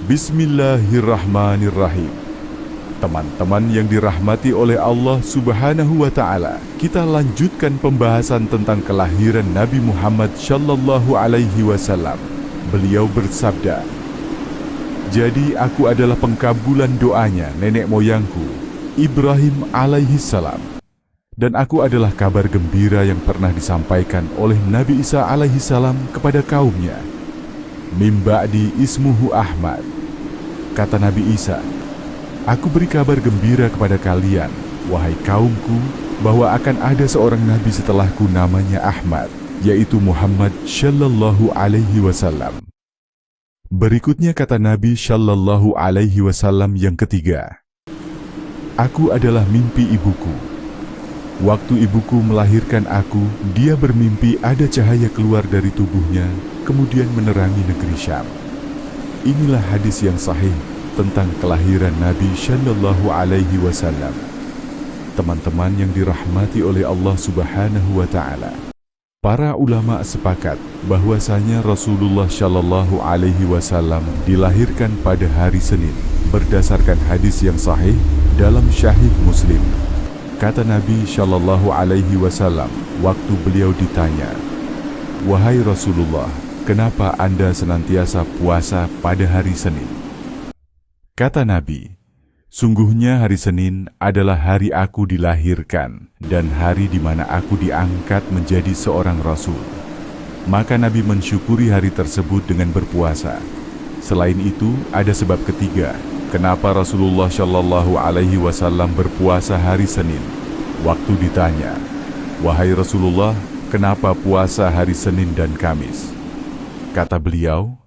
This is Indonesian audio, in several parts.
Bismillahirrahmanirrahim. Teman-teman yang dirahmati oleh Allah Subhanahu wa Ta'ala, kita lanjutkan pembahasan tentang kelahiran Nabi Muhammad Shallallahu Alaihi Wasallam. Beliau bersabda, "Jadi aku adalah pengkabulan doanya nenek moyangku, Ibrahim alaihi salam. Dan aku adalah kabar gembira yang pernah disampaikan oleh Nabi Isa alaihi salam kepada kaumnya. Mim ba'di ismuhu Ahmad." Kata Nabi Isa, "Aku beri kabar gembira kepada kalian, wahai kaumku, bahwa akan ada seorang Nabi setelahku namanya Ahmad, yaitu Muhammad Shallallahu Alaihi Wasallam." Berikutnya kata Nabi Shallallahu Alaihi Wasallam yang ketiga, "Aku adalah mimpi ibuku. Waktu ibuku melahirkan aku, dia bermimpi ada cahaya keluar dari tubuhnya, kemudian menerangi negeri Syam." Inilah hadis yang sahih tentang kelahiran Nabi Shallallahu Alaihi Wasallam. Teman-teman yang dirahmati oleh Allah Subhanahu wa Ta'ala, para ulama sepakat bahwasanya Rasulullah Shallallahu Alaihi Wasallam dilahirkan pada hari Senin berdasarkan hadis yang sahih dalam Syahih Muslim. Kata Nabi Shallallahu Alaihi Wasallam waktu beliau ditanya, "Wahai Rasulullah, kenapa Anda senantiasa puasa pada hari Senin?" Kata Nabi, "Sungguhnya hari Senin adalah hari aku dilahirkan dan hari di mana aku diangkat menjadi seorang Rasul." Maka Nabi mensyukuri hari tersebut dengan berpuasa. Selain itu, ada sebab ketiga, kenapa Rasulullah Shallallahu Alaihi Wasallam berpuasa hari Senin. Waktu ditanya, "Wahai Rasulullah, kenapa puasa hari Senin dan Kamis?" Kata beliau,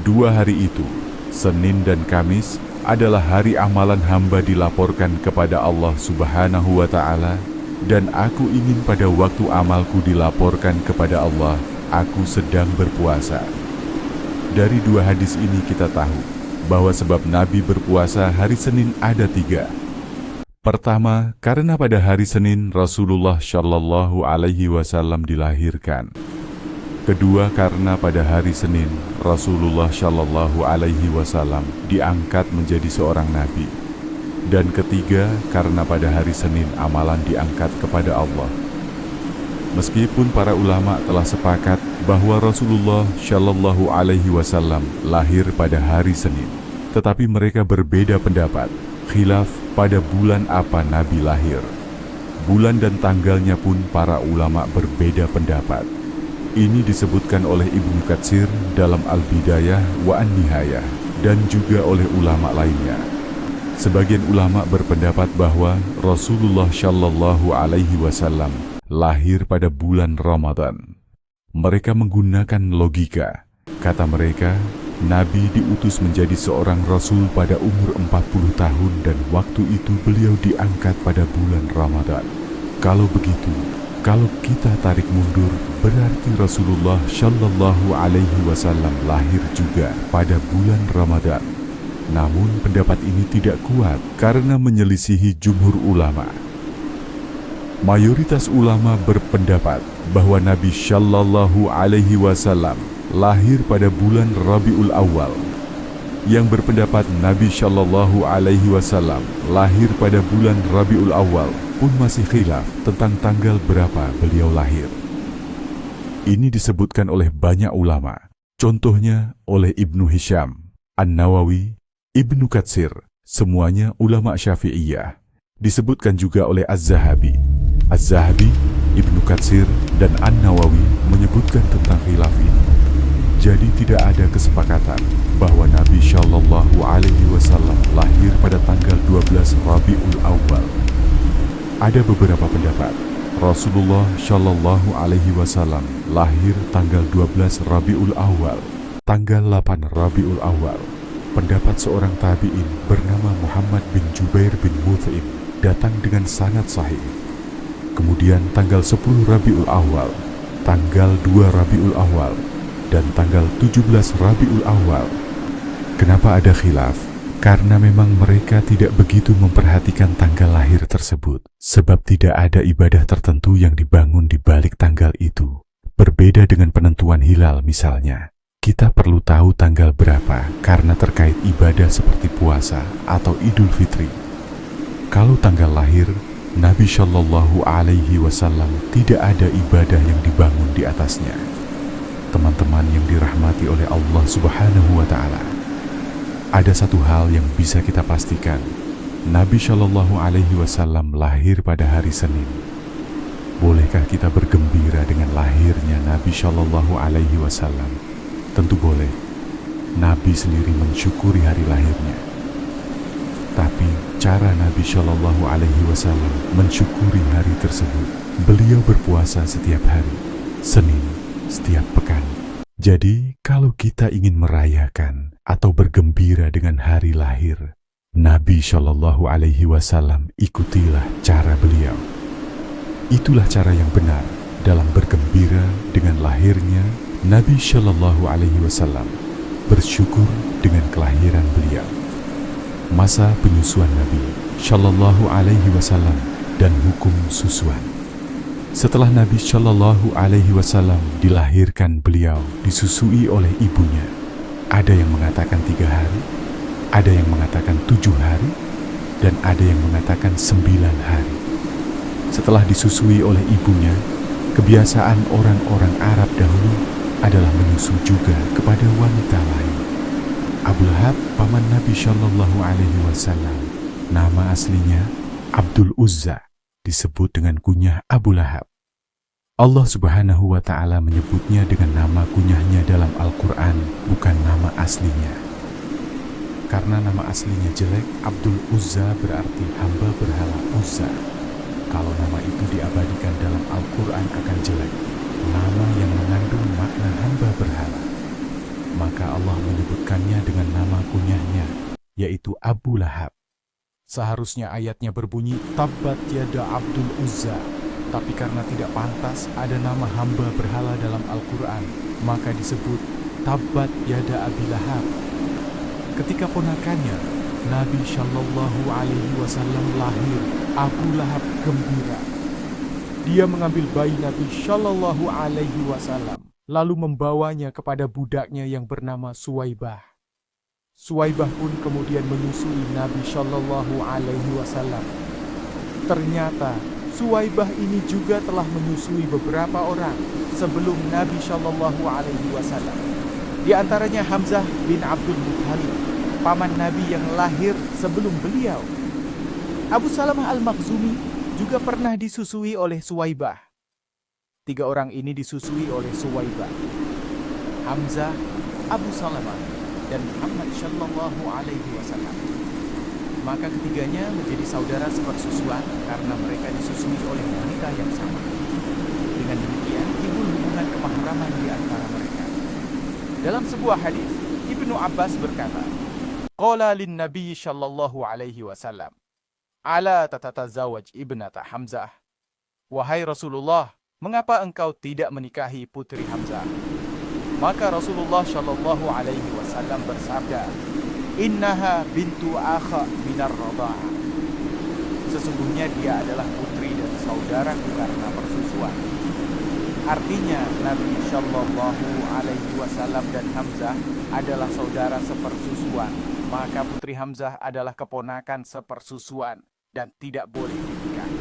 "Dua hari itu, Senin dan Kamis, adalah hari amalan hamba dilaporkan kepada Allah Subhanahu wa Ta'ala, dan aku ingin pada waktu amalku dilaporkan kepada Allah, aku sedang berpuasa." Dari dua hadis ini kita tahu bahwa sebab Nabi berpuasa hari Senin ada tiga. Pertama, karena pada hari Senin Rasulullah Shallallahu Alaihi Wasallam dilahirkan. Kedua, karena pada hari Senin Rasulullah Shallallahu Alaihi Wasallam diangkat menjadi seorang nabi. Dan ketiga, karena pada hari Senin amalan diangkat kepada Allah. Meskipun para ulama telah sepakat bahwa Rasulullah Shallallahu Alaihi Wasallam lahir pada hari Senin, tetapi mereka berbeda pendapat, khilaf pada bulan apa Nabi lahir. Bulan dan tanggalnya pun para ulama berbeda pendapat. Ini disebutkan oleh Ibnu Katsir dalam Al-Bidayah wa An-Nihayah dan juga oleh ulama lainnya. Sebagian ulama berpendapat bahwa Rasulullah Shallallahu Alaihi Wasallam lahir pada bulan Ramadan. Mereka menggunakan logika. Kata mereka, Nabi diutus menjadi seorang Rasul pada umur 40 tahun dan waktu itu beliau diangkat pada bulan Ramadan. Kalau begitu, kalau kita tarik mundur, berarti Rasulullah Shallallahu Alaihi Wasallam lahir juga pada bulan Ramadan. Namun pendapat ini tidak kuat karena menyelisihi jumhur ulama. Mayoritas ulama berpendapat bahwa Nabi Shallallahu Alaihi Wasallam lahir pada bulan Rabiul Awal. Yang berpendapat Nabi Shallallahu Alaihi Wasallam lahir pada bulan Rabiul Awal pun masih khilaf tentang tanggal berapa beliau lahir. Ini disebutkan oleh banyak ulama, contohnya oleh Ibnu Hisham, An-Nawawi, Ibnu Katsir, semuanya ulama Syafi'iyah. Disebutkan juga oleh Az-Zahabi. Az-Zahabi, Ibnu Katsir, dan An-Nawawi menyebutkan tentang khilaf ini. Jadi tidak ada kesepakatan bahwa Nabi Shallallahu Alaihi Wasallam lahir pada tanggal 12 Rabiul Awal. Ada beberapa pendapat Rasulullah Shallallahu Alaihi Wasallam lahir tanggal 12 Rabiul Awal, tanggal 8 Rabiul Awal. Pendapat seorang tabi'in bernama Muhammad bin Jubair bin Mut'im datang dengan sanad sahih. Kemudian tanggal 10 Rabiul Awal, tanggal 2 Rabiul Awal, dan tanggal 17 Rabiul Awal. Kenapa ada khilaf? Karena memang mereka tidak begitu memperhatikan tanggal lahir tersebut, sebab tidak ada ibadah tertentu yang dibangun di balik tanggal itu. Berbeda dengan penentuan hilal misalnya. Kita perlu tahu tanggal berapa karena terkait ibadah seperti puasa atau Idul Fitri. Kalau tanggal lahir Nabi Shallallahu Alaihi Wasallam, tidak ada ibadah yang dibangun di atasnya. Teman-teman yang dirahmati oleh Allah Subhanahu wa Ta'ala, ada satu hal yang bisa kita pastikan: Nabi Shallallahu Alaihi Wasallam lahir pada hari Senin. Bolehkah kita bergembira dengan lahirnya Nabi Shallallahu Alaihi Wasallam? Tentu boleh. Nabi sendiri mensyukuri hari lahirnya. Tapi cara Nabi Shallallahu Alaihi Wasallam mensyukuri hari tersebut, beliau berpuasa setiap hari, Senin setiap pekan. Jadi kalau kita ingin merayakan atau bergembira dengan hari lahir Nabi Shallallahu Alaihi Wasallam, ikutilah cara beliau. Itulah cara yang benar dalam bergembira dengan lahirnya Nabi Shallallahu Alaihi Wasallam, bersyukur dengan kelahiran beliau. Masa penyusuan Nabi Shallallahu Alaihi Wasallam dan hukum susuan. Setelah Nabi Shallallahu Alaihi Wasallam dilahirkan, beliau disusui oleh ibunya. Ada yang mengatakan 3 hari, ada yang mengatakan 7 hari, dan ada yang mengatakan 9 hari. Setelah disusui oleh ibunya, kebiasaan orang-orang Arab dahulu adalah menyusu juga kepada wanita lain. Abu Lahab, paman Nabi Shallallahu Alaihi Wasallam, nama aslinya Abdul Uzza, disebut dengan kunyah Abu Lahab. Allah Subhanahu wa Ta'ala menyebutnya dengan nama kunyahnya dalam Al-Quran, bukan nama aslinya. Karena nama aslinya jelek, Abdul Uzza berarti hamba berhala Uzza. Kalau nama itu diabadikan dalam Al-Quran akan jelek, nama yang mengandung makna hamba berhala. Maka Allah menyebutkannya dengan nama kunyahnya, yaitu Abu Lahab. Seharusnya ayatnya berbunyi Tabbat yada Abdul Uzza, tapi karena tidak pantas ada nama hamba berhala dalam Al-Quran, maka disebut Tabbat yada Abi Lahab. Ketika ponakannya Nabi Shallallahu Alaihi Wasallam lahir, Abu Lahab gembira. Dia mengambil bayi Nabi Shallallahu Alaihi Wasallam, lalu membawanya kepada budaknya yang bernama Suwaibah. Suwaibah pun kemudian menyusui Nabi Shallallahu Alaihi Wasallam. Ternyata Suwaibah ini juga telah menyusui beberapa orang sebelum Nabi Shallallahu Alaihi Wasallam. Di antaranya Hamzah bin Abdul Muthalib, paman Nabi yang lahir sebelum beliau. Abu Salamah Al-Makhzumi juga pernah disusui oleh Suwaibah. 3 orang ini disusui oleh Suwaibah: Hamzah, Abu Salamah, dan Muhammad Shallallahu Alaihi Wasallam. Maka ketiganya menjadi saudara sepersusuan karena mereka disusui oleh wanita yang sama. Dengan demikian timbul hubungan kemahraman di antara mereka. Dalam sebuah hadis, Ibnu Abbas berkata, Qala lin Nabi Shallallahu Alaihi Wasallam, Ala tatatazawaj ibnata Hamzah. Wahai Rasulullah, mengapa engkau tidak menikahi putri Hamzah? Maka Rasulullah Shallallahu Alaihi Wasallam bersabda, Innaha bintu akha minar radha'ah. Sesungguhnya dia adalah putri dan saudaraku karena persusuan. Artinya Nabi Shallallahu Alaihi Wasallam dan Hamzah adalah saudara sepersusuan. Maka putri Hamzah adalah keponakan sepersusuan dan tidak boleh dinikahi.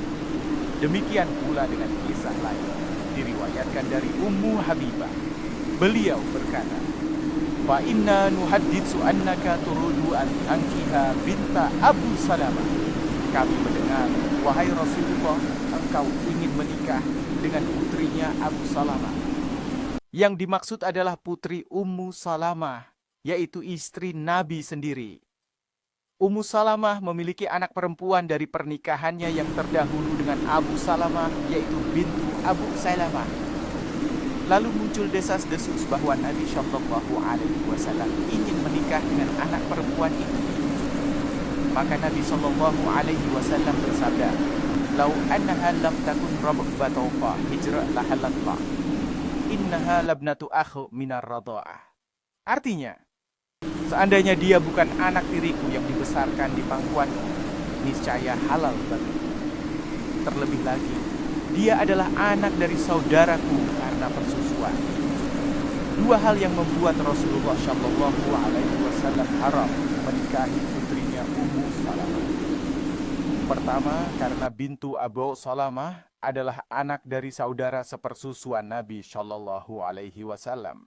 Demikian pula dengan kisah lain diriwayatkan dari Ummu Habibah. Beliau berkata, Fa inna nuhadditsu annaka turudu an tankiha binta Abu Salamah. Kami mendengar, wahai Rasulullah, engkau ingin menikah dengan putrinya Abu Salamah. Yang dimaksud adalah putri Ummu Salamah, yaitu istri Nabi sendiri. Ummu Salamah memiliki anak perempuan dari pernikahannya yang terdahulu dengan Abu Salamah, yaitu bintu Abu Salamah. Lalu muncul desas-desus bahwa Nabi Shallallahu Alaihi Wasallam ingin menikah dengan anak perempuan itu. Maka Nabi Shallallahu Alaihi Wasallam bersabda, "Lau annaha lam takun rabbatofa hijra lahalatlah. Innaha labnatu akhu minar radha'ah." Artinya, seandainya dia bukan anak tiriku yang dibesarkan di pangkuanku, niscaya halal bagiku. Terlebih lagi, dia adalah anak dari saudaraku karena persusuan. Dua hal yang membuat Rasulullah Shallallahu Alaihi Wasallam haram menikahi putrinya Ummu Salamah. Pertama, karena bintu Abu Salamah adalah anak dari saudara sepersusuan Nabi Shallallahu Alaihi Wasallam.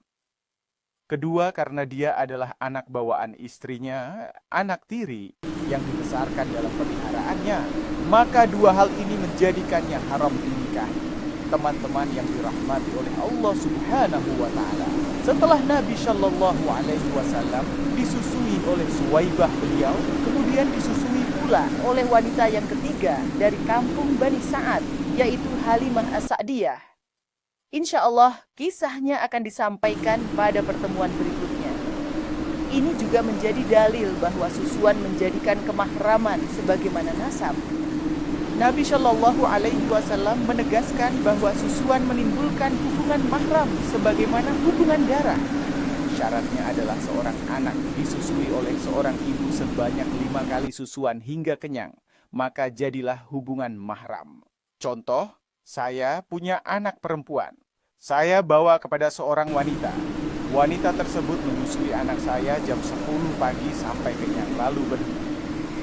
Kedua, karena dia adalah anak bawaan istrinya, anak tiri yang dibesarkan dalam peliharaannya. Maka dua hal ini menjadikannya haram dinikahi. Teman-teman yang dirahmati oleh Allah Subhanahu wa Ta'ala, setelah Nabi Shallallahu Alaihi Wasallam disusui oleh Suwaibah beliau, kemudian disusui pula oleh wanita yang ketiga dari kampung Bani Sa'ad, yaitu Halimah As-Sa'diyah. Insya Allah kisahnya akan disampaikan pada pertemuan berikutnya. Ini juga menjadi dalil bahwa susuan menjadikan kemahraman sebagaimana nasab. Nabi Shallallahu Alaihi Wasallam menegaskan bahwa susuan menimbulkan hubungan mahram sebagaimana hubungan darah. Syaratnya adalah seorang anak disusui oleh seorang ibu sebanyak 5 kali susuan hingga kenyang, maka jadilah hubungan mahram. Contoh, saya punya anak perempuan. Saya bawa kepada seorang wanita. Wanita tersebut menyusui anak saya jam 10 pagi sampai kenyang, lalu berhenti.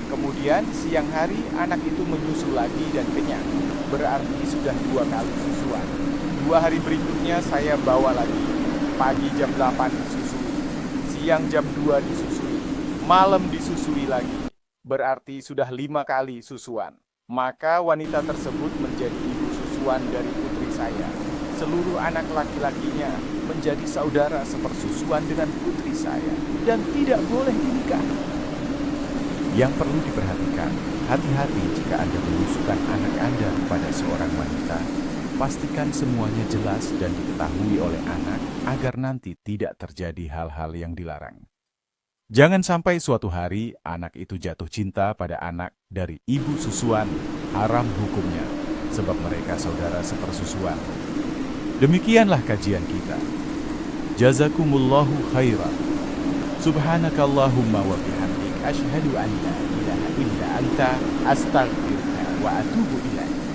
Kemudian siang hari anak itu menyusu lagi dan kenyang. Berarti sudah 2 kali susuan. 2 hari berikutnya saya bawa lagi. Pagi jam 8 disusui. Siang jam 2 disusui. Malam disusui lagi. Berarti sudah 5 kali susuan. Maka wanita tersebut menjadi ibu susuan dari putri saya. Seluruh anak laki-lakinya menjadi saudara sepersusuan dengan putri saya dan tidak boleh dinikahi. Yang perlu diperhatikan, hati-hati jika Anda menyusukan anak Anda kepada seorang wanita. Pastikan semuanya jelas dan diketahui oleh anak agar nanti tidak terjadi hal-hal yang dilarang. Jangan sampai suatu hari anak itu jatuh cinta pada anak dari ibu susuan, haram hukumnya, sebab mereka saudara sepersusuan. Demikianlah kajian kita. Jazakumullahu khairan. Subhanakallahumma wa bihamdik. Asyhadu an la ilaha illa anta astaghfiruka wa atubu ilaik.